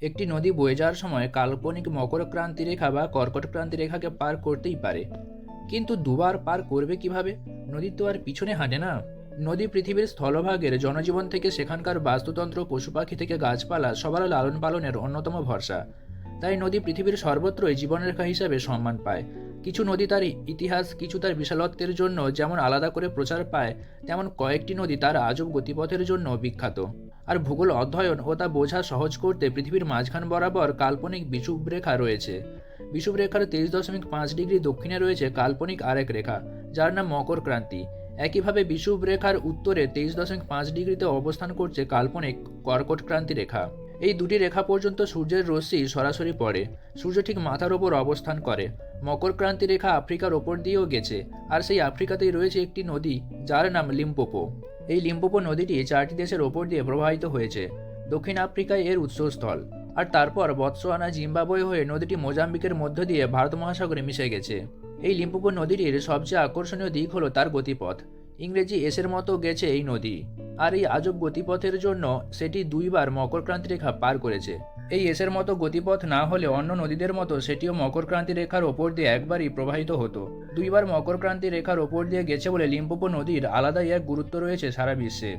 একটি নদী বয়ে যাওয়ার সময় কাল্পনিক মকর ক্রান্তি রেখা বা কর্কট ক্রান্তি রেখাকে পার করতেই পারে, কিন্তু দুবার পার করবে কিভাবে? নদী তো আর পিছনে হাঁটে না। নদী পৃথিবীর স্থলভাগের জনজীবন থেকে সেখানকার বাস্তুতন্ত্র, পশু পাখি থেকে গাছপালা সবার লালন পালনের অন্যতম ভরসা। তাই নদী পৃথিবীর সর্বত্রই জীবনরেখা হিসাবে সম্মান পায়। কিছু নদী তার ইতিহাস, কিছু তার বিশালত্বের জন্য যেমন আলাদা করে প্রচার পায়, তেমন কয়েকটি নদী তার আজব গতিপথের জন্য বিখ্যাত। আর ভূগোল অধ্যয়ন ও তা বোঝা সহজ করতে পৃথিবীর মাঝখান বরাবর কাল্পনিক বিষুবরেখা রয়েছে। বিষুবরেখার 23.5 ডিগ্রি দক্ষিণে রয়েছে কাল্পনিক আরেক রেখা, যার নাম মকর ক্রান্তি। একইভাবে বিষুবরেখার উত্তরে 23.5 ডিগ্রিতে অবস্থান করছে কাল্পনিক কর্কট ক্রান্তি রেখা। এই দুটি রেখা পর্যন্ত সূর্যের রশ্মি সরাসরি পড়ে। সূর্য ঠিক মাথার ওপর অবস্থান করে। মকর ক্রান্তি রেখা আফ্রিকার ওপর দিয়েও গেছে, আর সেই আফ্রিকাতেই রয়েছে একটি নদী যার নাম লিম্পোপো। এই লিম্পোপো নদীটি 4টি দেশের ওপর দিয়ে প্রবাহিত হয়েছে। দক্ষিণ আফ্রিকায় এর উৎসস্থল, আর তারপর বতসোয়ানা, জিম্বাবুয়ে হয়ে নদীটি মোজাম্বিকের মধ্য দিয়ে ভারত মহাসাগরে মিশে গেছে। এই লিম্পোপো নদীটির সবচেয়ে আকর্ষণীয় দিক হলো তার গতিপথ। ইংরেজি এসের মতো গেছে এই নদী, আর এই আজব গতিপথের জন্য সেটি দুইবার মকর ক্রান্তি রেখা পার করেছে। এই এসের মতো গতিপথ না হলে অন্য নদীদের মতো সেটিও মকর ক্রান্তি রেখার ওপর দিয়ে একবারই প্রবাহিত হতো। দুইবার মকর ক্রান্তি রেখার ওপর দিয়ে গেছে বলে লিম্পোপো নদীর আলাদাই এক গুরুত্ব রয়েছে সারা বিশ্বে।